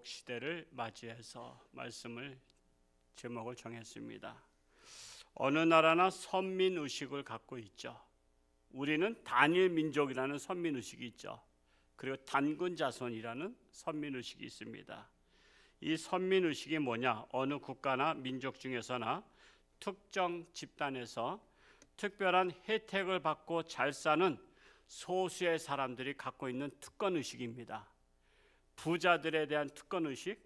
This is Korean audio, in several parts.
시대를 맞이해서 말씀을 제목을 정했습니다. 어느 나라나 선민 의식을 갖고 있죠. 우리는 단일 민족이라는 선민 의식이 있죠. 그리고 단군 자손이라는 선민 의식이 있습니다. 이 선민 의식이 뭐냐? 어느 국가나 민족 중에서나 특정 집단에서 특별한 혜택을 받고 잘 사는 소수의 사람들이 갖고 있는 특권 의식입니다. 부자들에 대한 특권 의식,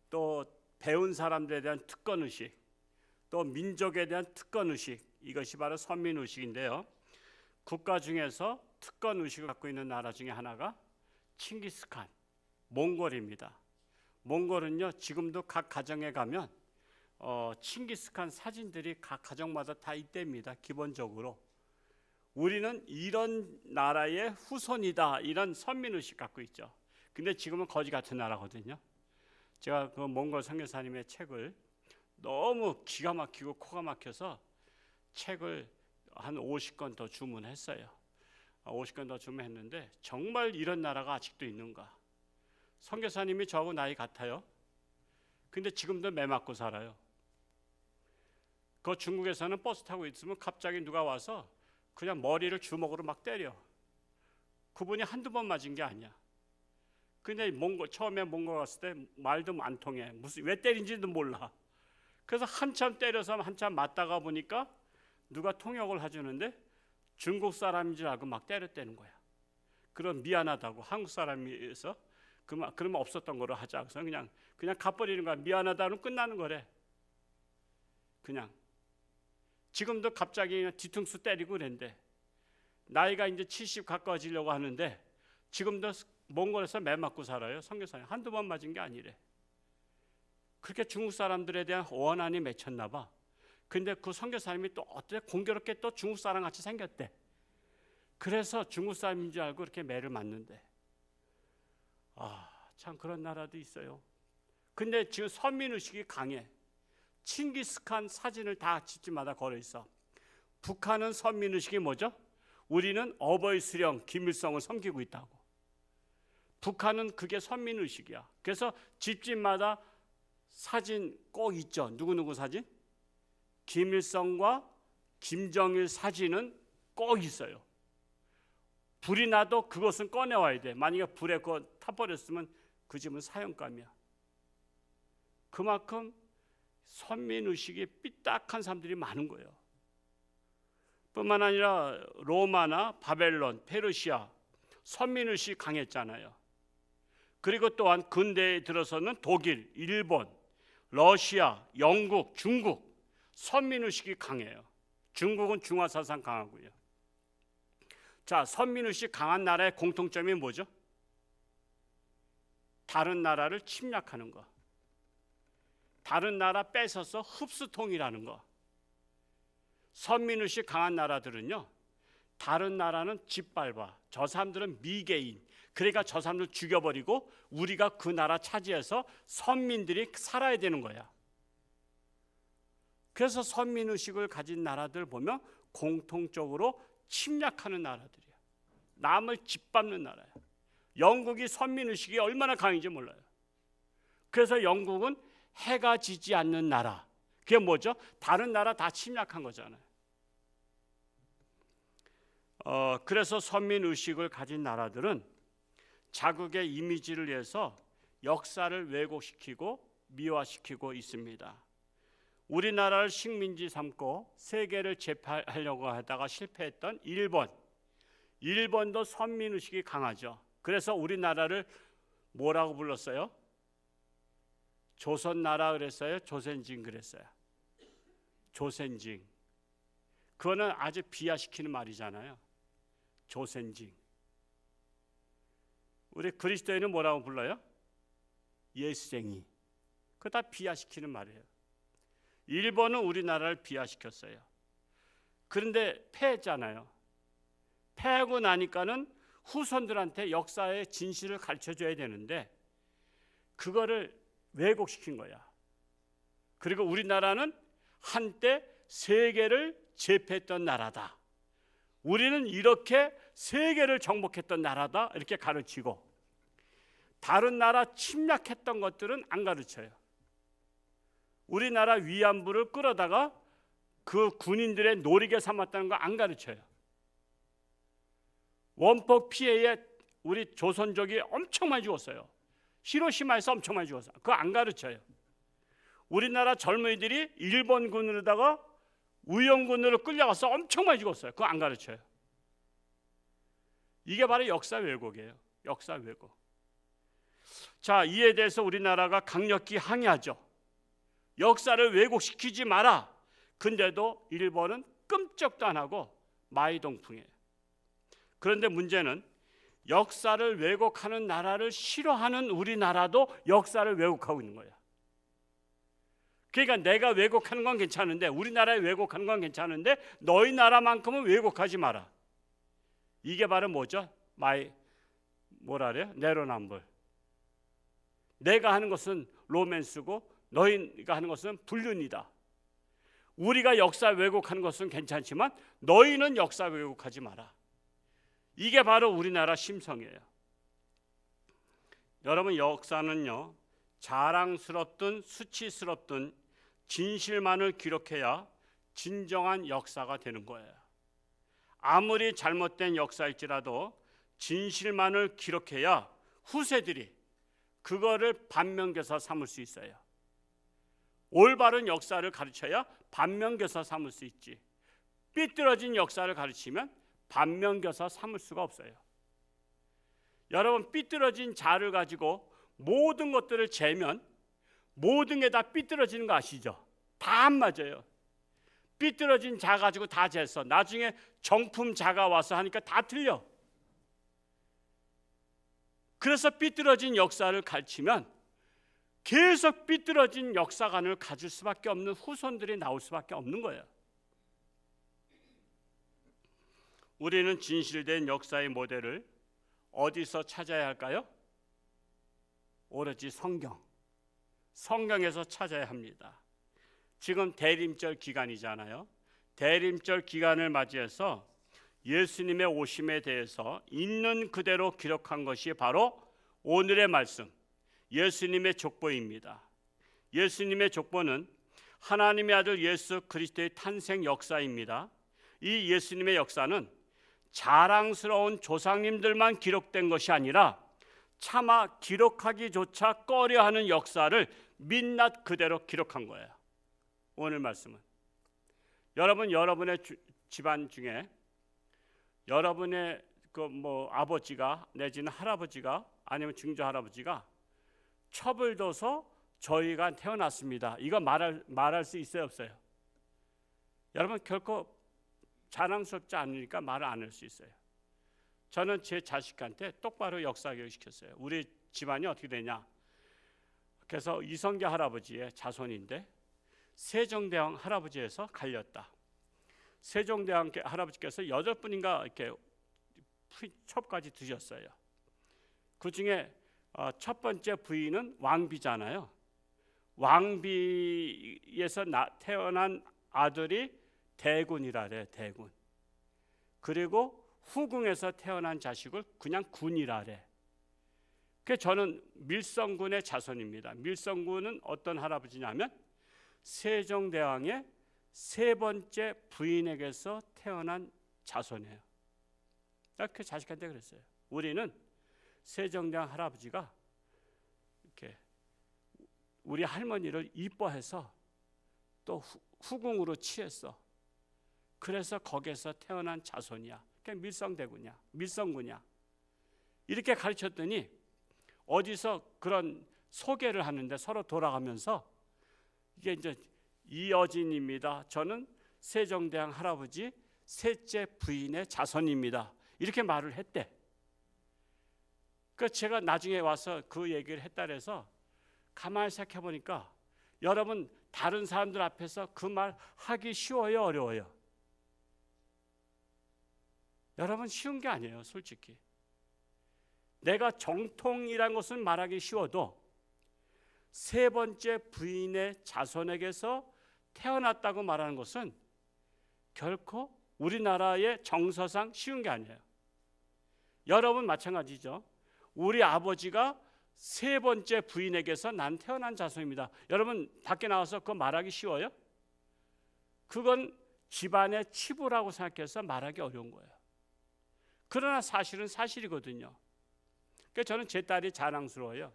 또 배운 사람들에 대한 특권 의식, 또 민족에 대한 특권 의식, 이것이 바로 선민 의식인데요. 국가 중에서 특권 의식을 갖고 있는 나라 중에 하나가 칭기스칸, 몽골입니다. 몽골은요, 지금도 각 가정에 가면 칭기스칸 사진들이 각 가정마다 다 있답니다. 기본적으로 우리는 이런 나라의 후손이다, 이런 선민 의식 갖고 있죠. 근데 지금은 거지 같은 나라거든요. 제가 그 몽골 선교사님의 책을 너무 기가 막히고 코가 막혀서 책을 한 50권 더 주문했어요. 50권 더 주문했는데 정말 이런 나라가 아직도 있는가? 선교사님이 저하고 나이 같아요. 근데 지금도 매 맞고 살아요. 그 중국에서는 버스 타고 있으면 갑자기 누가 와서 그냥 머리를 주먹으로 막 때려. 그분이 한두 번 맞은 게 아니야. 근데 처음에 몽골 갔을 때 말도 안 통해. 왜 때린지도 몰라. 그래서 한참 때려서 한참 맞다가 보니까 누가 통역을 해주는데 중국 사람인 줄 알고 막 때렸다는 거야. 그럼 미안하다고 한국 사람이서 그러면 없었던 거로 하자. 그래서 그냥 가버리는 거야. 미안하다는 끝나는 거래. 그냥 지금도 갑자기 그냥 뒤통수 때리고 그랬는데 나이가 이제 70 가까워지려고 하는데 지금도 몽골에서 매 맞고 살아요. 선교사님 한두 번 맞은 게 아니래. 그렇게 중국 사람들에 대한 원한이 맺혔나 봐. 근데 그 선교사님이 또 어떻게 공교롭게 또 중국 사람 같이 생겼대. 그래서 중국 사람인 줄 알고 이렇게 매를 맞는데, 참 그런 나라도 있어요. 근데 지금 선민 의식이 강해. 칭기스칸 사진을 다 집집마다 걸어 있어. 북한은 선민 의식이 뭐죠? 우리는 어버이 수령 김일성을 섬기고 있다고. 북한은 그게 선민 의식이야. 그래서 집집마다 사진 꼭 있죠. 누구누구 사진? 김일성과 김정일 사진은 꼭 있어요. 불이 나도 그것은 꺼내와야 돼. 만약에 불에 그거 타버렸으면 그 집은 사형감이야. 그만큼 선민 의식이 삐딱한 사람들이 많은 거예요. 뿐만 아니라 로마나 바벨론, 페르시아 선민 의식이 강했잖아요. 그리고 또한 근대에 들어서는 독일, 일본, 러시아, 영국, 중국 선민 의식이 강해요. 중국은 중화 사상 강하고요. 자, 선민 의식 강한 나라의 공통점이 뭐죠? 다른 나라를 침략하는 거. 다른 나라 뺏어서 흡수통일하는 거. 선민 의식 강한 나라들은요, 다른 나라는 짓밟아. 저 사람들은 미개인. 그러니까 저 사람들 죽여버리고 우리가 그 나라 차지해서 선민들이 살아야 되는 거야. 그래서 선민의식을 가진 나라들 보면 공통적으로 침략하는 나라들이야. 남을 짓밟는 나라야. 영국이 선민의식이 얼마나 강한지 몰라요. 그래서 영국은 해가 지지 않는 나라. 그게 뭐죠? 다른 나라 다 침략한 거잖아요. 그래서 선민의식을 가진 나라들은 자국의 이미지를 위해서 역사를 왜곡시키고 미화시키고 있습니다. 우리나라를 식민지 삼고 세계를 제패하려고 하다가 실패했던 일본도 선민의식이 강하죠. 그래서 우리나라를 뭐라고 불렀어요? 조선나라 그랬어요? 조선징 그랬어요? 조선징. 그거는 아주 비하시키는 말이잖아요. 조선징. 우리 그리스도인은 뭐라고 불러요? 예수쟁이. 그거 다 비하시키는 말이에요. 일본은 우리나라를 비하시켰어요. 그런데 패했잖아요. 패하고 나니까는 후손들한테 역사의 진실을 가르쳐줘야 되는데 그거를 왜곡시킨 거야. 그리고 우리나라는 한때 세계를 제패했던 나라다. 우리는 이렇게 세계를 정복했던 나라다. 이렇게 가르치고 다른 나라 침략했던 것들은 안 가르쳐요. 우리나라 위안부를 끌어다가 그 군인들의 놀이개 삼았다는 거 안 가르쳐요. 원폭 피해에 우리 조선족이 엄청 많이 죽었어요. 히로시마에서 엄청 많이 죽었어요. 그거 안 가르쳐요. 우리나라 젊은이들이 일본군으로다가 우영군으로 끌려가서 엄청 많이 죽었어요. 그거 안 가르쳐요. 이게 바로 역사 왜곡이에요. 역사 왜곡. 자, 이에 대해서 우리나라가 강력히 항의하죠. 역사를 왜곡시키지 마라. 근데도 일본은 끔찍도 안 하고 마이동풍이에요. 그런데 문제는 역사를 왜곡하는 나라를 싫어하는 우리나라도 역사를 왜곡하고 있는 거예요. 그러니까 내가 왜곡하는 건 괜찮은데, 우리나라에 왜곡하는 건 괜찮은데 너희 나라만큼은 왜곡하지 마라. 이게 바로 뭐죠? 뭐라 그래요? 내로남불. 내가 하는 것은 로맨스고 너희가 하는 것은 불륜이다. 우리가 역사 왜곡하는 것은 괜찮지만 너희는 역사 왜곡하지 마라. 이게 바로 우리나라 심성이에요. 여러분, 역사는요, 자랑스럽든 수치스럽든 진실만을 기록해야 진정한 역사가 되는 거예요. 아무리 잘못된 역사일지라도 진실만을 기록해야 후세들이 그거를 반면교사 삼을 수 있어요. 올바른 역사를 가르쳐야 반면교사 삼을 수 있지. 삐뚤어진 역사를 가르치면 반면교사 삼을 수가 없어요. 여러분, 삐뚤어진 자를 가지고 모든 것들을 재면 모든 게 다 삐뚤어지는 거 아시죠? 다 안 맞아요. 삐뚤어진 자 가지고 다 쟀어. 나중에 정품 자가 와서 하니까 다 틀려. 그래서 삐뚤어진 역사를 가르치면 계속 삐뚤어진 역사관을 가질 수밖에 없는 후손들이 나올 수밖에 없는 거예요. 우리는 진실된 역사의 모델을 어디서 찾아야 할까요? 오로지 성경에서 찾아야 합니다. 지금 대림절 기간이잖아요. 대림절 기간을 맞이해서 예수님의 오심에 대해서 있는 그대로 기록한 것이 바로 오늘의 말씀, 예수님의 족보입니다. 예수님의 족보는 하나님의 아들 예수 그리스도의 탄생 역사입니다. 이 예수님의 역사는 자랑스러운 조상님들만 기록된 것이 아니라 차마 기록하기조차 꺼려하는 역사를 민낯 그대로 기록한 거예요. 오늘 말씀은 여러분의 집안 중에 여러분의 아버지가 내지는 할아버지가 아니면 증조 할아버지가 첩을 둬서 저희가 태어났습니다. 이거 말할 수 있어요, 없어요? 여러분, 결코 자랑스럽지 않으니까 말을 안 할 수 있어요. 저는 제 자식한테 똑바로 역사 교육 시켰어요. 우리 집안이 어떻게 되냐? 그래서 이성계 할아버지의 자손인데 세종대왕 할아버지에서 갈렸다. 세종대왕 할아버지께서 8분인가 이렇게 첩까지 드셨어요. 그 중에 첫 번째 부인은 왕비잖아요. 왕비에서 태어난 아들이 대군이라래, 대군. 그리고 후궁에서 태어난 자식을 그냥 군이라래. 그래서 저는 밀성군의 자손입니다. 밀성군은 어떤 할아버지냐면 세종대왕의 세 번째 부인에게서 태어난 자손이에요. 그 자식한테 그랬어요. 우리는 세종대왕 할아버지가 이렇게 우리 할머니를 이뻐해서 또 후궁으로 취했어. 그래서 거기에서 태어난 자손이야. 그냥 밀성대군이야, 밀성군이야. 이렇게 가르쳤더니 어디서 그런 소개를 하는데 서로 돌아가면서 이게 이제 이여진입니다. 저는 세종대왕 할아버지 셋째 부인의 자손입니다. 이렇게 말을 했대. 그래서 제가 나중에 와서 그 얘기를 했다 그래서 가만히 생각해 보니까 여러분, 다른 사람들 앞에서 그 말 하기 쉬워요, 어려워요? 여러분, 쉬운 게 아니에요, 솔직히. 내가 정통이란 것은 말하기 쉬워도 세 번째 부인의 자손에게서 태어났다고 말하는 것은 결코 우리나라의 정서상 쉬운 게 아니에요. 여러분 마찬가지죠. 우리 아버지가 세 번째 부인에게서 난 태어난 자손입니다. 여러분 밖에 나와서 그거 말하기 쉬워요? 그건 집안의 치부라고 생각해서 말하기 어려운 거예요. 그러나 사실은 사실이거든요. 그러니까 저는 제 딸이 자랑스러워요.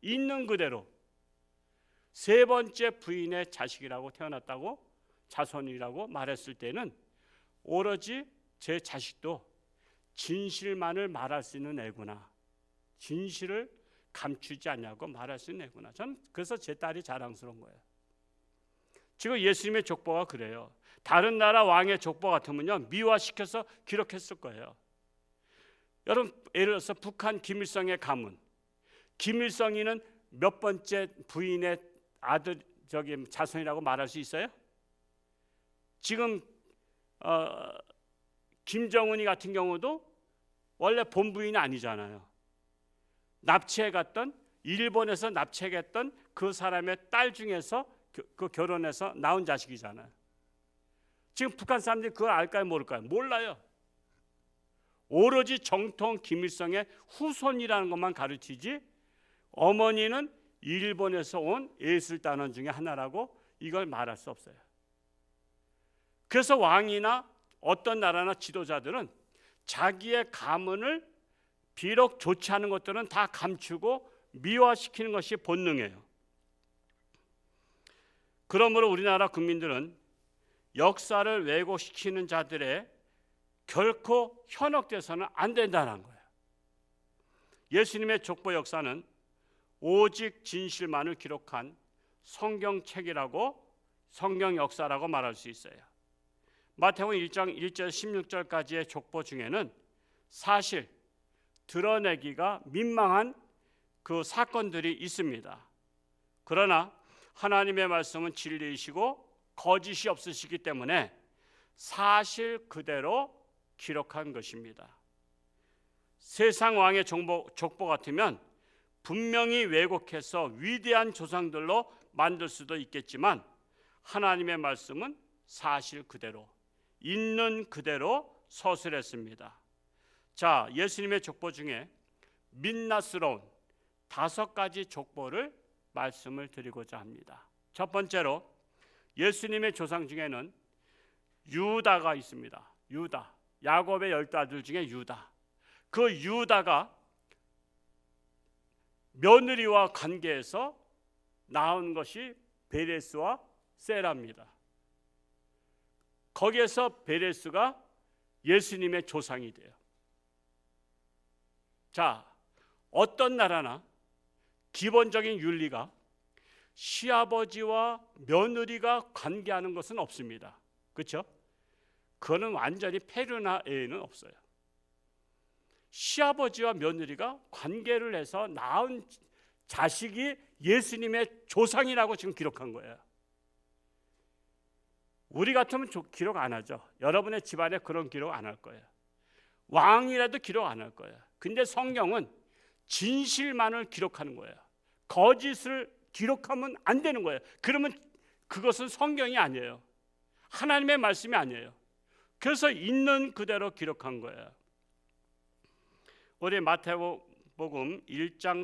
있는 그대로 세 번째 부인의 자식이라고 태어났다고, 자손이라고 말했을 때는 오로지 제 자식도 진실만을 말할 수 있는 애구나, 진실을 감추지 않냐고 말할 수 있는 애구나. 저는 그래서 제 딸이 자랑스러운 거예요. 지금 예수님의 족보가 그래요. 다른 나라 왕의 족보 같으면요 미화시켜서 기록했을 거예요. 여러분 예를 들어서 북한 김일성의 가문, 김일성이는 몇 번째 부인의 아들 자손이라고 말할 수 있어요? 지금 김정은이 같은 경우도 원래 본부인이 아니잖아요. 납치해 갔던, 일본에서 납치했던 그 사람의 딸 중에서 그 결혼해서 나온 자식이잖아요. 지금 북한 사람들이 그걸 알까요, 모를까요? 몰라요. 오로지 정통 김일성의 후손이라는 것만 가르치지 어머니는 일본에서 온 예술단원 중에 하나라고 이걸 말할 수 없어요. 그래서 왕이나 어떤 나라나 지도자들은 자기의 가문을 비록 좋지 않은 것들은 다 감추고 미화시키는 것이 본능이에요. 그러므로 우리나라 국민들은 역사를 왜곡시키는 자들의 결코 현혹돼서는 안 된다는 거예요. 예수님의 족보 역사는 오직 진실만을 기록한 성경책이라고, 성경 역사라고 말할 수 있어요. 마태복음 1장 1절 16절까지의 족보 중에는 사실 드러내기가 민망한 그 사건들이 있습니다. 그러나 하나님의 말씀은 진리이시고 거짓이 없으시기 때문에 사실 그대로 기록한 것입니다. 세상 왕의 족보 같으면 분명히 왜곡해서 위대한 조상들로 만들 수도 있겠지만 하나님의 말씀은 사실 그대로, 있는 그대로 서술했습니다. 자, 예수님의 족보 중에 민낯스러운 5가지 족보를 말씀을 드리고자 합니다. 첫 번째로 예수님의 조상 중에는 유다가 있습니다. 유다, 야곱의 12아들 중에 유다. 그 유다가 며느리와 관계에서 낳은 것이 베레스와 세라입니다. 거기에서 베레스가 예수님의 조상이 돼요. 자, 어떤 나라나 기본적인 윤리가 시아버지와 며느리가 관계하는 것은 없습니다. 그렇죠? 그거는 완전히 페르나 에는 없어요. 시아버지와 며느리가 관계를 해서 낳은 자식이 예수님의 조상이라고 지금 기록한 거예요. 우리 같으면 기록 안 하죠. 여러분의 집안에 그런 기록 안 할 거예요. 왕이라도 기록 안 할 거예요. 근데 성경은 진실만을 기록하는 거예요. 거짓을 기록하면 안 되는 거예요. 그러면 그것은 성경이 아니에요. 하나님의 말씀이 아니에요. 그래서 있는 그대로 기록한 거예요. 우리 마태복음 1장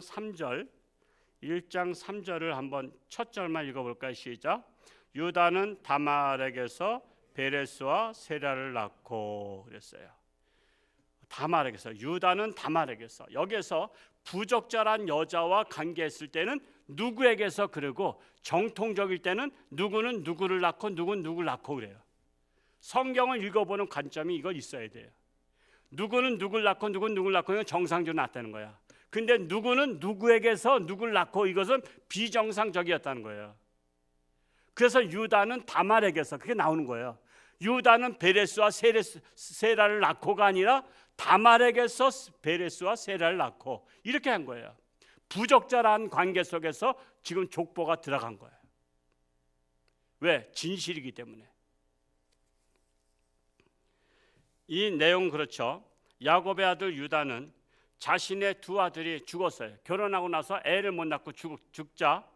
3절을 한번 첫 절만 읽어볼까요? 시작. 유다는 다말에게서 베레스와 세라를 낳고 그랬어요. 다말에게서, 유다는 다말에게서. 여기서 부적절한 여자와 관계했을 때는 누구에게서, 그리고 정통적일 때는 누구는 누구를 낳고 누구는 누구를 낳고 그래요. 성경을 읽어보는 관점이 이걸 있어야 돼요. 누구는 누구를 낳고 누구는 누구를 낳고 이건 정상적으로 낳았다는 거야. 근데 누구는 누구에게서 누구를 낳고 이것은 비정상적이었다는 거예요. 그래서 유다는 다말에게서, 그게 나오는 거예요. 유다는 베레스와 세라를 낳고가 아니라 다말에게서 베레스와 세라를 낳고 이렇게 한 거예요. 부적절한 관계 속에서 지금 족보가 들어간 거예요. 왜? 진실이기 때문에. 이 내용 그렇죠. 야곱의 아들 유다는 자신의 두 아들이 죽었어요. 결혼하고 나서 애를 못 낳고 죽자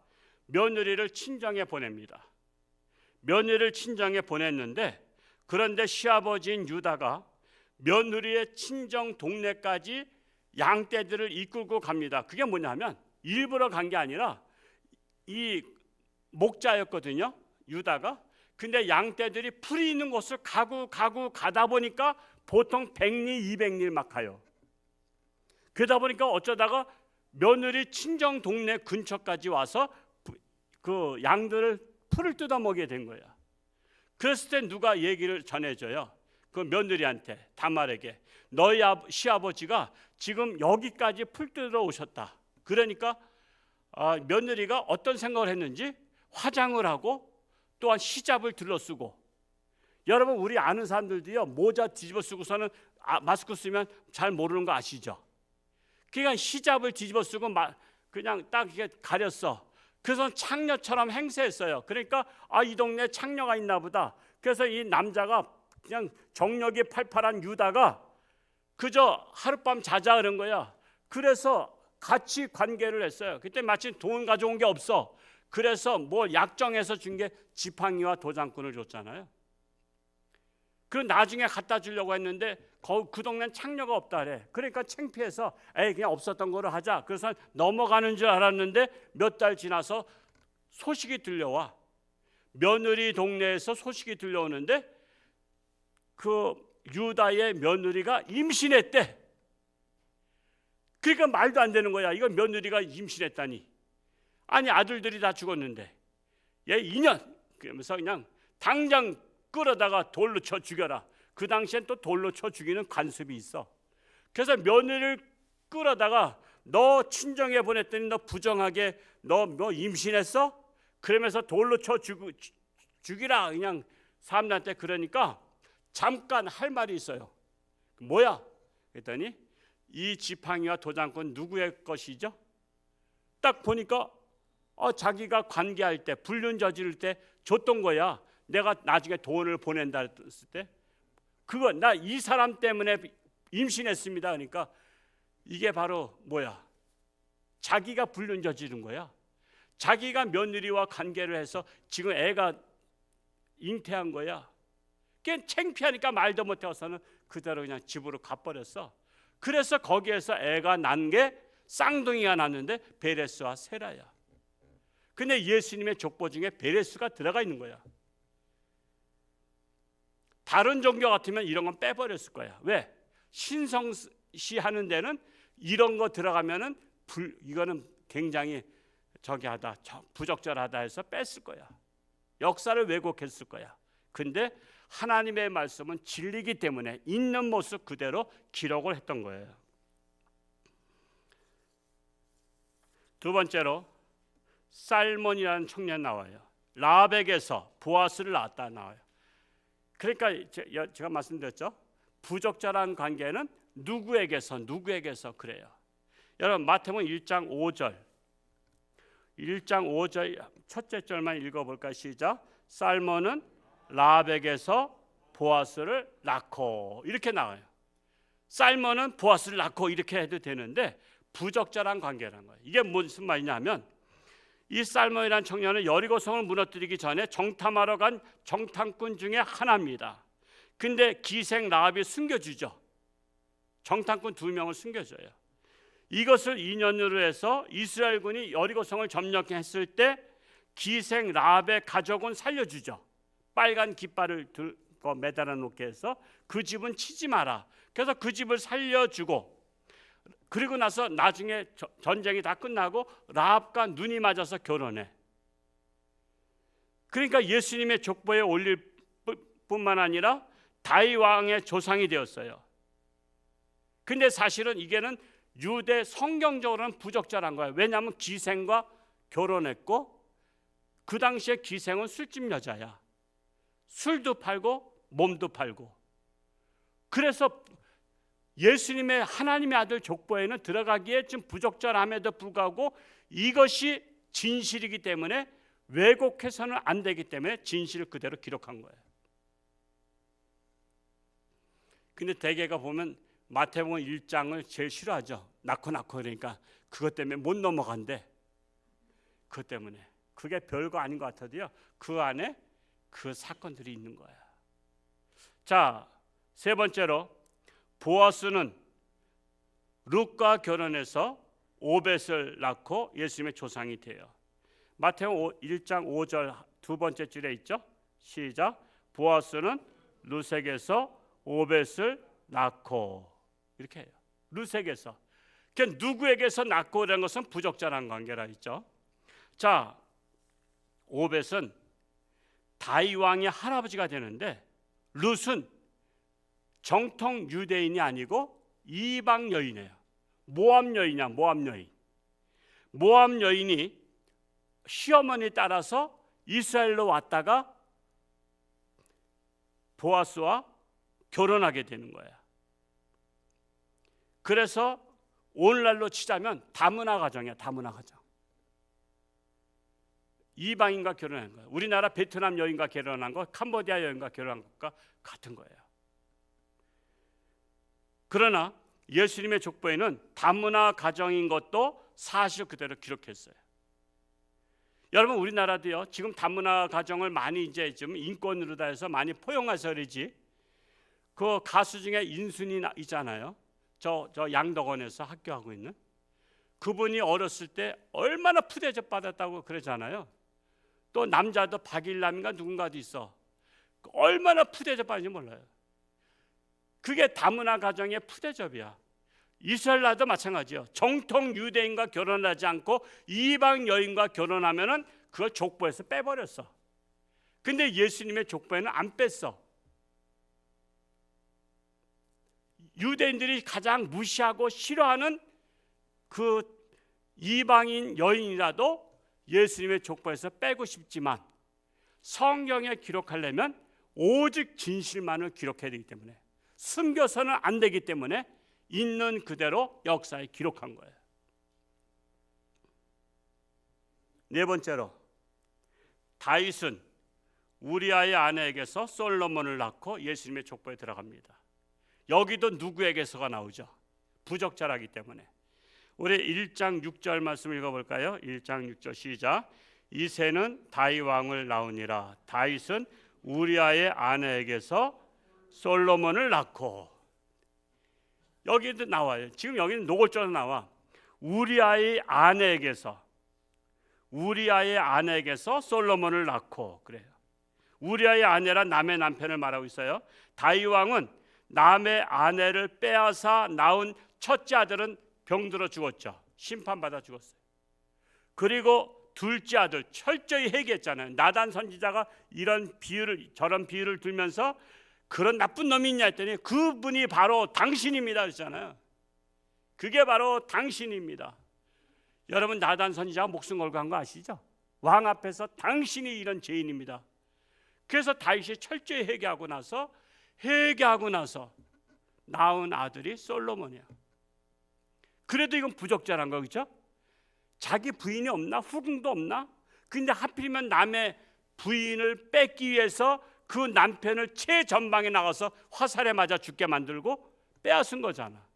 며느리를 친정에 보냅니다. 며느리를 친정에 보냈는데, 그런데 시아버지인 유다가 며느리의 친정 동네까지 양떼들을 이끌고 갑니다. 그게 뭐냐면 일부러 간 게 아니라 이 목자였거든요, 유다가. 근데 양떼들이 풀이 있는 곳을 가다 보니까 보통 100리 200리 막 가요. 그러다 보니까 어쩌다가 며느리 친정 동네 근처까지 와서 그 양들을 풀을 뜯어 먹게 된 거야. 그랬을 때 누가 얘기를 전해줘요. 그 며느리한테, 다말에게. 너희 시아버지가 지금 여기까지 풀 뜯으러 오셨다. 그러니까 며느리가 어떤 생각을 했는지 화장을 하고 또한 히잡을 들러쓰고. 여러분, 우리 아는 사람들도요, 모자 뒤집어 쓰고서는 마스크 쓰면 잘 모르는 거 아시죠? 그러니까 히잡을 뒤집어 쓰고 그냥 딱 이렇게 가렸어. 그래서 창녀처럼 행세했어요. 그러니까 이 동네에 창녀가 있나 보다. 그래서 이 남자가 그냥 정력이 팔팔한 유다가 그저 하룻밤 자자 그런 거야. 그래서 같이 관계를 했어요. 그때 마침 돈 가져온 게 없어. 그래서 뭐 약정해서 준 게 지팡이와 도장꾼을 줬잖아요. 그리고 나중에 갖다 주려고 했는데 그 동네는 창녀가 없다 그래. 그러니까 창피해서 그냥 없었던 거로 하자. 그래서 넘어가는 줄 알았는데 몇 달 지나서 소식이 들려와. 며느리 동네에서 소식이 들려오는데 그 유다의 며느리가 임신했대. 그러니까 말도 안 되는 거야. 이거 며느리가 임신했다니. 아니, 아들들이 다 죽었는데 얘 인연 그러면서 그냥 당장 끌어다가 돌로 쳐 죽여라. 그 당시엔 또 돌로 쳐 죽이는 관습이 있어. 그래서 며느리를 끌어다가 너 친정에 보냈더니 너 부정하게 너 임신했어? 그러면서 돌로 쳐 죽이라. 그냥 사람들한테. 그러니까 잠깐 할 말이 있어요. 뭐야? 그랬더니 이 지팡이와 도장꾼 누구의 것이죠? 딱 보니까 자기가 관계할 때, 불륜 저지를 때 줬던 거야. 내가 나중에 돈을 보낸다 했을 때 그거 나 이 사람 때문에 임신했습니다. 그러니까 이게 바로 뭐야? 자기가 불륜 저지른 거야. 자기가 며느리와 관계를 해서 지금 애가 잉태한 거야. 걔 창피하니까 말도 못해서는 그대로 그냥 집으로 가버렸어. 그래서 거기에서 애가 난 게 쌍둥이가 났는데 베레스와 세라야. 근데 예수님의 족보 중에 베레스가 들어가 있는 거야. 다른 종교 같으면 이런 건 빼버렸을 거야. 왜? 신성시 하는 데는 이런 거 들어가면은 이거는 굉장히 부적절하다 해서 뺐을 거야. 역사를 왜곡했을 거야. 근데 하나님의 말씀은 진리이기 때문에 있는 모습 그대로 기록을 했던 거예요. 두 번째로 살몬이라는 청년 나와요. 라벡에서 보아스를 낳았다 나와요. 그러니까 제가 말씀드렸죠. 부적절한 관계는 누구에게서 그래요. 여러분, 마태복음 1장 5절 첫째 절만 읽어볼까요? 시작. 살몬은 라벡에서 보아스를 낳고, 이렇게 나와요. 살몬은 보아스를 낳고 이렇게 해도 되는데 부적절한 관계라는 거예요. 이게 무슨 말이냐면 이 살몬이라는 청년은 여리고성을 무너뜨리기 전에 정탐하러 간 정탐꾼 중에 하나입니다. 근데 기생 라합이 숨겨주죠. 정탐꾼 2명을 숨겨줘요. 이것을 인연으로 해서 이스라엘군이 여리고성을 점령했을 때 기생 라합의 가족은 살려주죠. 빨간 깃발을 들고 매달아 놓게 해서 그 집은 치지 마라. 그래서 그 집을 살려주고, 그리고 나서 나중에 전쟁이 다 끝나고 라합과 눈이 맞아서 결혼해. 그러니까 예수님의 족보에 올릴 뿐만 아니라 다윗 왕의 조상이 되었어요. 근데 사실은 이게는 유대 성경적으로는 부적절한 거예요. 왜냐하면 기생과 결혼했고, 그 당시에 기생은 술집 여자야. 술도 팔고 몸도 팔고. 그래서 예수님의 하나님의 아들 족보에는 들어가기에 좀 부적절함에도 불구하고 이것이 진실이기 때문에 왜곡해서는 안 되기 때문에 진실을 그대로 기록한 거예요. 근데 대개가 보면 마태복음 1장을 제일 싫어하죠. 낳고 그러니까 그것 때문에 못 넘어간대. 그것 때문에. 그게 별거 아닌 것 같아도요, 그 안에 그 사건들이 있는 거야. 자, 세 번째로 보아스는 룻과 결혼해서 오벳을 낳고 예수님의 조상이 돼요. 마태복음 1장 5절 두 번째 줄에 있죠. 시작. 보아스는 루색에서 오벳을 낳고, 이렇게 해요. 루색에서. 그러니까 누구에게서 낳고라는 것은 부적절한 관계라 했죠. 자, 오벳은 다윗 왕의 할아버지가 되는데 룻은 정통 유대인이 아니고 이방 여인이에요. 모압 여인이야. 모압 여인. 모압 여인이 시어머니 따라서 이스라엘로 왔다가 보아스와 결혼하게 되는 거야. 그래서 오늘날로 치자면 다문화 가정이야. 다문화 가정. 이방인과 결혼한 거야. 우리나라 베트남 여인과 결혼한 거, 캄보디아 여인과 결혼한 것과 같은 거예요. 그러나 예수님의 족보에는 다문화 가정인 것도 사실 그대로 기록했어요. 여러분, 우리나라도요, 지금 다문화 가정을 많이 이제 좀 인권으로 다 해서 많이 포용해서 그러지. 그 가수 중에 인순이 있잖아요. 저 양덕원에서 학교하고 있는 그분이 어렸을 때 얼마나 푸대접 받았다고 그러잖아요. 또 남자도 박일남인가 누군가도 있어. 얼마나 푸대접 받는지 몰라요. 그게 다문화 가정의 푸대접이야. 이스라엘 나라도 마찬가지예요. 정통 유대인과 결혼하지 않고 이방 여인과 결혼하면은 그걸 족보에서 빼버렸어. 근데 예수님의 족보에는 안 뺐어. 유대인들이 가장 무시하고 싫어하는 그 이방인 여인이라도 예수님의 족보에서 빼고 싶지만 성경에 기록하려면 오직 진실만을 기록해야 되기 때문에, 숨겨서는 안 되기 때문에 있는 그대로 역사에 기록한 거예요. 네 번째로, 다윗은 우리아의 아내에게서 솔로몬을 낳고 예수님의 족보에 들어갑니다. 여기도 누구에게서가 나오죠. 부적절하기 때문에. 우리 1장 6절 말씀 읽어볼까요? 1장 6절 시작. 이새는 다윗 왕을 낳으니라. 다윗은 우리아의 아내에게서 솔로몬을 낳고. 여기도 나와요. 지금 여기는 노골적으로 나와. 우리아의 아내에게서 솔로몬을 낳고 그래요. 우리아의 아내란 남의 남편을 말하고 있어요. 다윗 왕은 남의 아내를 빼앗아 낳은 첫째 아들은 병들어 죽었죠. 심판받아 죽었어요. 그리고 둘째 아들 철저히 회개했잖아요. 나단 선지자가 저런 비유를 들면서 그런 나쁜 놈이 있냐 했더니 그분이 바로 당신입니다 그랬잖아요. 그게 바로 당신입니다. 여러분, 나단 선지자가 목숨 걸고 한 거 아시죠? 왕 앞에서 당신이 이런 죄인입니다. 그래서 다윗이 철저히 회개하고 나서 낳은 아들이 솔로몬이야. 그래도 이건 부적절한 거죠. 자기 부인이 없나? 후궁도 없나? 근데 하필이면 남의 부인을 뺏기 위해서 그 남편을 최전방에 나가서 화살에 맞아 죽게 만들고 빼앗은 거잖아.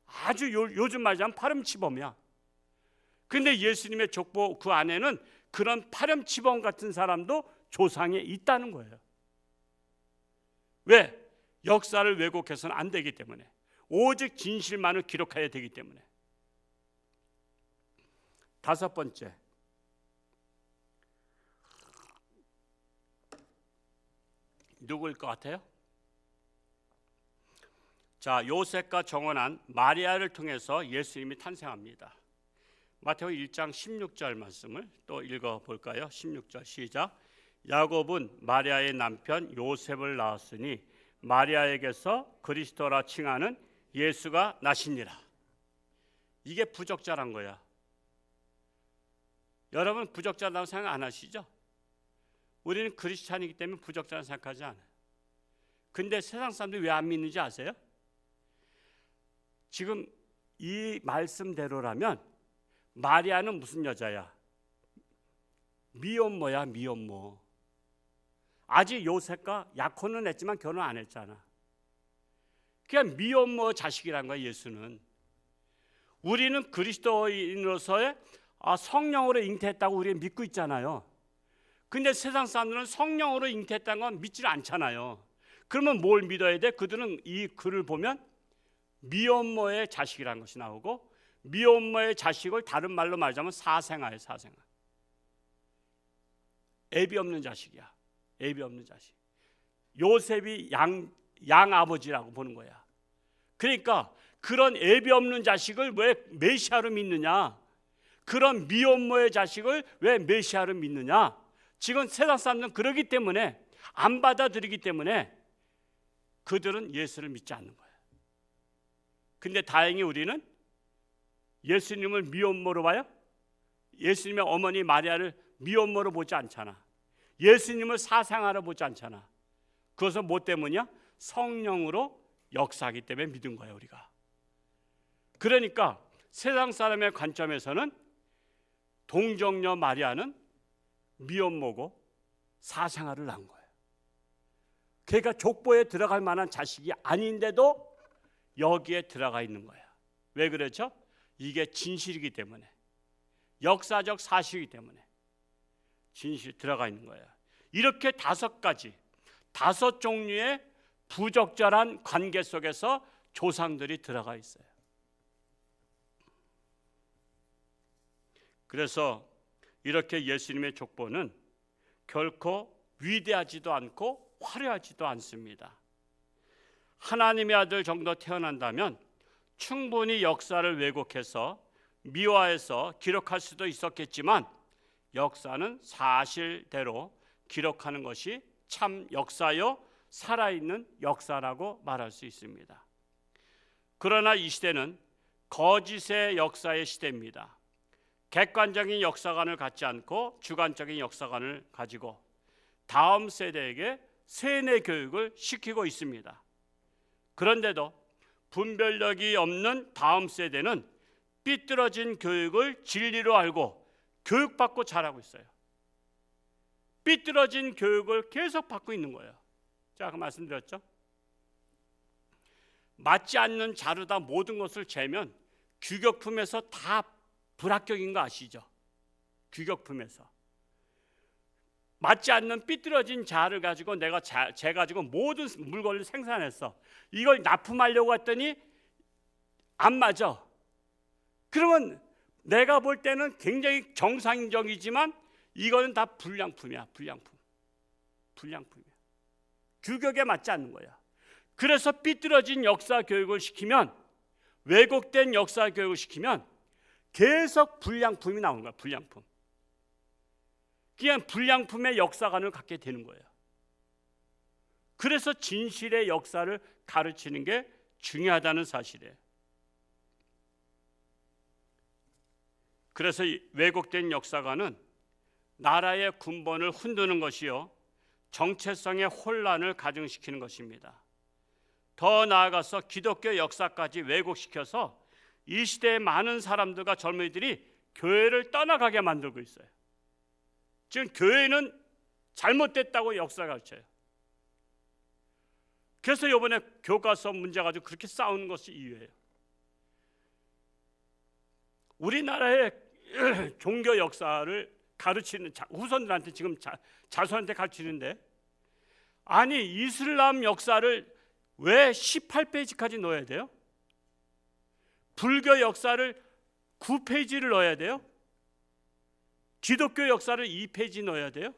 아주 요즘 말하자면 파렴치범이야. 근데 예수님의 족보 그 안에는 그런 파렴치범 같은 사람도 조상에 있다는 거예요. 왜? 역사를 왜곡해서는 안 되기 때문에, 오직 진실만을 기록해야 되기 때문에. 다섯 번째, 누구일 것 같아요? 자, 요셉과 정혼한 마리아를 통해서 예수님이 탄생합니다. 마태복음 1장 16절 말씀을 또 읽어볼까요? 16절 시작. 야곱은 마리아의 남편 요셉을 낳았으니 마리아에게서 그리스도라 칭하는 예수가 나시니라. 이게 부적절한 거야. 여러분, 부적절하다고 생각 안 하시죠? 우리는 크리스찬이기 때문에 부적절하다고 생각하지 않아요. 근데 세상 사람들이 왜 안 믿는지 아세요? 지금 이 말씀대로라면 마리아는 무슨 여자야? 미혼모야, 미혼모. 아직 요셉과 약혼은 했지만 결혼 안 했잖아. 그냥 미혼모 자식이란 거야, 예수는. 우리는 그리스도인으로서의 성령으로 잉태했다고 우리가 믿고 있잖아요. 근데 세상 사람들은 성령으로 잉태했다는 건 믿지 않잖아요. 그러면 뭘 믿어야 돼? 그들은 이 글을 보면 미혼모의 자식이라는 것이 나오고 미혼모의 자식을 다른 말로 말하자면 사생아예요. 사생아. 애비 없는 자식이야. 애비 없는 자식. 요셉이 양 아버지라고 보는 거야. 그러니까 그런 애비 없는 자식을 왜 메시아로 믿느냐? 그런 미혼모의 자식을 왜 메시아로 믿느냐? 지금 세상 사람들은 그러기 때문에, 안 받아들이기 때문에 그들은 예수를 믿지 않는 거예요. 근데 다행히 우리는 예수님을 미혼모로 봐요? 예수님의 어머니 마리아를 미혼모로 보지 않잖아. 예수님을 사생아로 보지 않잖아. 그것은 뭐 때문이야? 성령으로 역사하기 때문에 믿은 거예요, 우리가. 그러니까 세상 사람의 관점에서는 동정녀 마리아는 미혼모고 사생아를 낳은 거예요. 그러니까 족보에 들어갈 만한 자식이 아닌데도 여기에 들어가 있는 거예요. 왜 그렇죠? 이게 진실이기 때문에, 역사적 사실이기 때문에 진실이 들어가 있는 거예요. 이렇게 5가지, 5종류의 부적절한 관계 속에서 조상들이 들어가 있어요. 그래서 이렇게 예수님의 족보는 결코 위대하지도 않고 화려하지도 않습니다. 하나님의 아들 정도 태어난다면 충분히 역사를 왜곡해서 미화해서 기록할 수도 있었겠지만, 역사는 사실대로 기록하는 것이 참 역사요, 살아있는 역사라고 말할 수 있습니다. 그러나 이 시대는 거짓의 역사의 시대입니다. 객관적인 역사관을 갖지 않고 주관적인 역사관을 가지고 다음 세대에게 세뇌 교육을 시키고 있습니다. 그런데도 분별력이 없는 다음 세대는 삐뚤어진 교육을 진리로 알고 교육받고 자라고 있어요. 삐뚤어진 교육을 계속 받고 있는 거예요. 제가 아까 말씀드렸죠? 맞지 않는 자료다 모든 것을 재면 규격품에서 다 불합격인 거 아시죠? 규격품에서 맞지 않는 삐뚤어진 자를 가지고 내가 재가지고 모든 물건을 생산했어. 이걸 납품하려고 했더니 안 맞아. 그러면 내가 볼 때는 굉장히 정상적이지만 이거는 다 불량품이야. 불량품이야. 규격에 맞지 않는 거야. 그래서 삐뚤어진 역사 교육을 시키면, 왜곡된 역사 교육을 시키면 계속 불량품이 나오는 거야. 불량품. 그냥 불량품의 역사관을 갖게 되는 거예요. 그래서 진실의 역사를 가르치는 게 중요하다는 사실이에요. 그래서 왜곡된 역사관은 나라의 군번을 흔드는 것이요, 정체성의 혼란을 가중시키는 것입니다. 더 나아가서 기독교 역사까지 왜곡시켜서 이 시대의 많은 사람들과 젊은이들이 교회를 떠나가게 만들고 있어요. 지금 교회는 잘못됐다고 역사 가르쳐요. 그래서 이번에 교과서 문제 가지고 그렇게 싸우는 것이 이유예요. 우리나라의 종교 역사를 가르치는 후손들한테 지금 자손한테 가르치는데, 아니 이슬람 역사를 왜 18페이지까지 넣어야 돼요? 불교 역사를 9페이지를 넣어야 돼요? 기독교 역사를 2페이지 넣어야 돼요?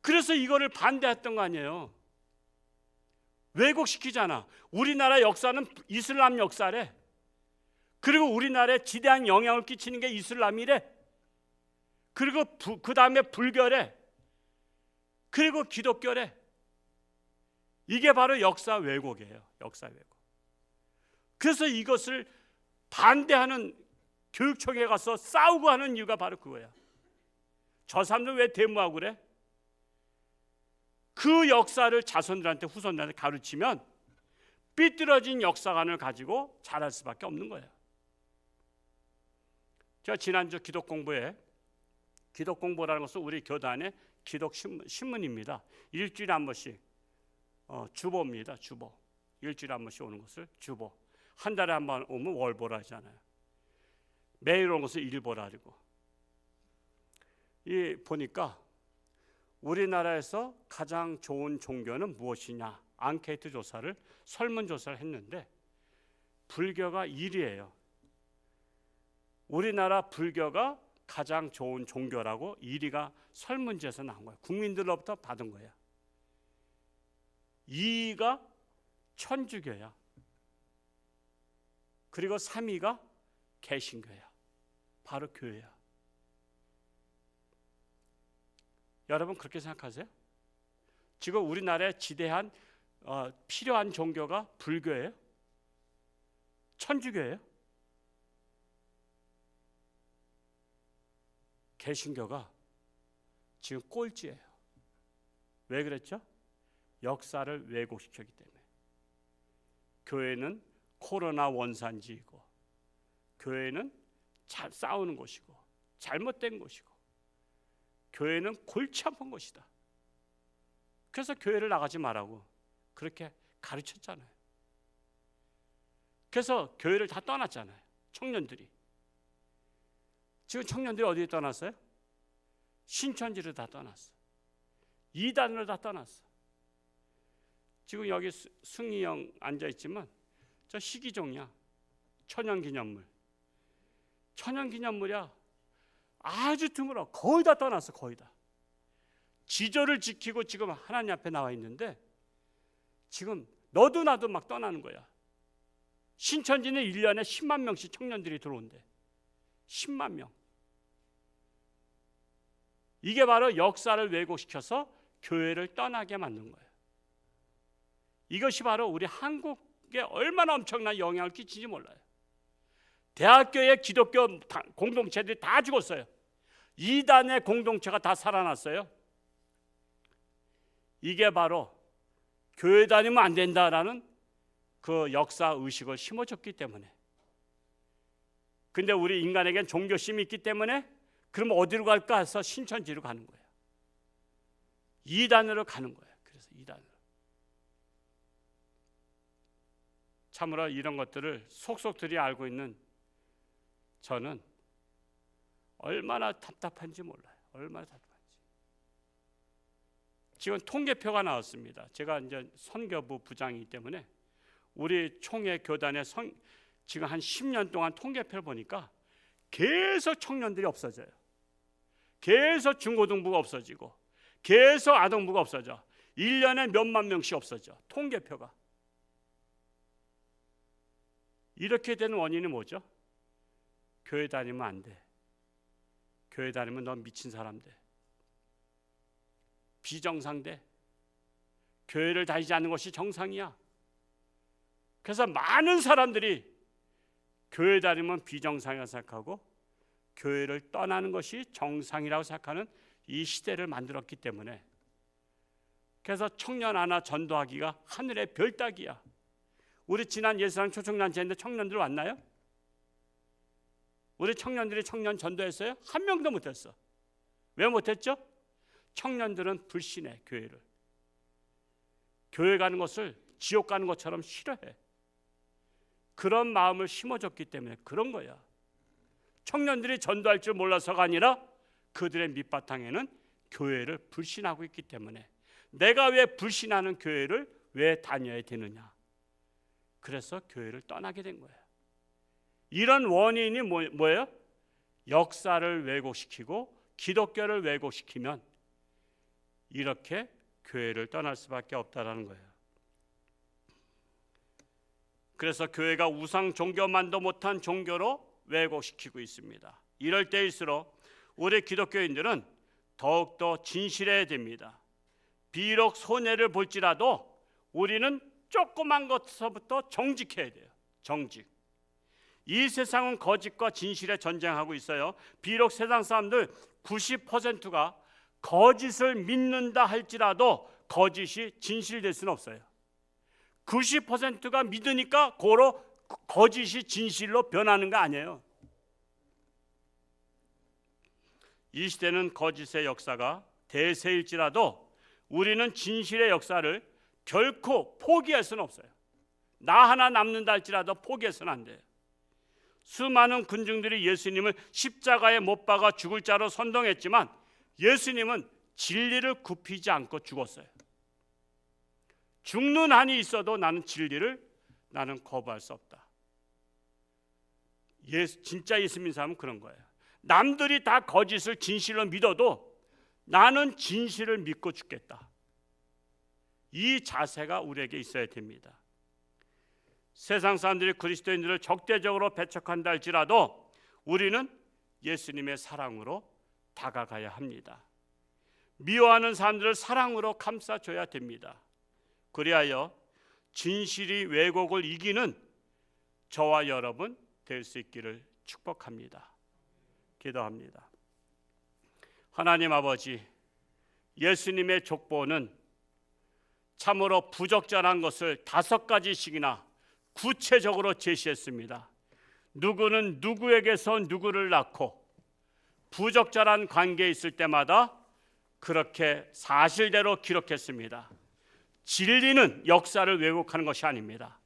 그래서 이거를 반대했던 거 아니에요. 왜곡시키잖아. 우리나라 역사는 이슬람 역사래. 그리고 우리나라에 지대한 영향을 끼치는 게 이슬람이래. 그리고 그 다음에 불교래. 그리고 기독교래. 이게 바로 역사 왜곡이에요. 역사 왜곡. 그래서 이것을 반대하는 교육청에 가서 싸우고 하는 이유가 바로 그거야. 저 사람들 왜 데모하고 그래? 그 역사를 자손들한테 후손들한테 가르치면 삐뚤어진 역사관을 가지고 자랄 수밖에 없는 거예요. 제가 지난주 기독 공부라는 것은 우리 교단의 기독 신문입니다. 일주일에 한 번씩 주보입니다. 주보. 일주일에 한 번씩 오는 것을 주보. 한 달에 한 번 오면 월보라 하잖아요. 매일 오는 것을 일보라 하고. 이 보니까 우리나라에서 가장 좋은 종교는 무엇이냐? 앙케이트 조사를, 설문조사를 했는데 불교가 1위예요. 우리나라 불교가 가장 좋은 종교라고 1위가 설문지에서 나온 거예요. 국민들로부터 받은 거예요. 2위가 천주교야. 그리고 3위가 개신교야. 바로 교회야. 여러분 그렇게 생각하세요? 지금 우리나라에 지대한 필요한 종교가 불교예요? 천주교예요? 개신교가 지금 꼴찌예요. 왜 그랬죠? 역사를 왜곡시켰기 때문에. 교회는 코로나 원산지이고, 교회는 잘 싸우는 곳이고, 잘못된 곳이고, 교회는 골치 아픈 곳이다. 그래서 교회를 나가지 말라고 그렇게 가르쳤잖아요. 그래서 교회를 다 떠났잖아요. 청년들이. 지금 청년들이 어디에 떠났어요? 신천지를 다 떠났어. 이단으로 다 떠났어. 지금 여기 승희 형 앉아있지만 저 시기종이야. 천연기념물. 천연기념물이야. 아주 드물어. 거의 다 떠났어. 거의 다. 지조를 지키고 지금 하나님 앞에 나와 있는데 지금 너도 나도 막 떠나는 거야. 신천지는 1년에 10만 명씩 청년들이 들어온대. 10만 명. 이게 바로 역사를 왜곡시켜서 교회를 떠나게 만든 거예요. 이것이 바로 우리 한국에 얼마나 엄청난 영향을 끼치는지 몰라요. 대학교의 기독교 공동체들이 다 죽었어요. 이단의 공동체가 다 살아났어요. 이게 바로 교회 다니면 안 된다라는 그 역사 의식을 심어줬기 때문에. 근데 우리 인간에겐 종교심이 있기 때문에 그럼 어디로 갈까 해서 신천지로 가는 거예요. 이단으로 가는 거예요. 그래서 이단으로. 참으로 이런 것들을 속속들이 알고 있는 저는 얼마나 답답한지 몰라요. 얼마나 답답한지. 지금 통계표가 나왔습니다. 제가 이제 선교부 부장이기 때문에 우리 총회 교단의 지금 한 10년 동안 통계표를 보니까 계속 청년들이 없어져요. 계속 중고등부가 없어지고 계속 아동부가 없어져. 1년에 몇만 명씩 없어져. 통계표가. 이렇게 되는 원인이 뭐죠? 교회 다니면 안 돼. 교회 다니면 넌 미친 사람 돼. 비정상 돼. 교회를 다니지 않는 것이 정상이야. 그래서 많은 사람들이 교회 다니면 비정상이라고 생각하고 교회를 떠나는 것이 정상이라고 생각하는 이 시대를 만들었기 때문에 그래서 청년 하나 전도하기가 하늘의 별 따기야. 우리 지난 예수랑 초청단체인데 청년들 왔나요? 우리 청년들이 청년 전도했어요? 한 명도 못했어. 왜 못했죠? 청년들은 불신해. 교회를. 교회 가는 것을 지옥 가는 것처럼 싫어해. 그런 마음을 심어줬기 때문에 그런 거야. 청년들이 전도할 줄 몰라서가 아니라 그들의 밑바탕에는 교회를 불신하고 있기 때문에 내가 왜 불신하는 교회를 왜 다녀야 되느냐. 그래서 교회를 떠나게 된 거예요. 이런 원인이 뭐예요? 역사를 왜곡시키고 기독교를 왜곡시키면 이렇게 교회를 떠날 수밖에 없다라는 거예요. 그래서 교회가 우상 종교만도 못한 종교로 왜곡시키고 있습니다. 이럴 때일수록 우리 기독교인들은 더욱더 진실해야 됩니다. 비록 손해를 볼지라도 우리는 조그만 것서부터 정직해야 돼요. 정직. 이 세상은 거짓과 진실에 전쟁하고 있어요. 비록 세상 사람들 90%가 거짓을 믿는다 할지라도 거짓이 진실될 수는 없어요. 90%가 믿으니까 고로 거짓이 진실로 변하는 거 아니에요. 이 시대는 거짓의 역사가 대세일지라도 우리는 진실의 역사를 결코 포기할 수는 없어요. 나 하나 남는다 할지라도 포기해서는 안 돼요. 수많은 군중들이 예수님을 십자가에 못 박아 죽을 자로 선동했지만 예수님은 진리를 굽히지 않고 죽었어요. 죽는 한이 있어도 나는 진리를 나는 거부할 수 없다. 진짜 예수 믿는 사람은 그런 거예요. 남들이 다 거짓을 진실로 믿어도 나는 진실을 믿고 죽겠다. 이 자세가 우리에게 있어야 됩니다. 세상 사람들이 그리스도인들을 적대적으로 배척한다 할지라도 우리는 예수님의 사랑으로 다가가야 합니다. 미워하는 사람들을 사랑으로 감싸줘야 됩니다. 그리하여 진실이 왜곡을 이기는 저와 여러분 될 수 있기를 축복합니다. 기도합니다. 하나님 아버지, 예수님의 족보는 참으로 부적절한 것을 5가지씩이나 구체적으로 제시했습니다. 누구는 누구에게서 누구를 낳고 부적절한 관계에 있을 때마다 그렇게 사실대로 기록했습니다. 진리는 역사를 왜곡하는 것이 아닙니다.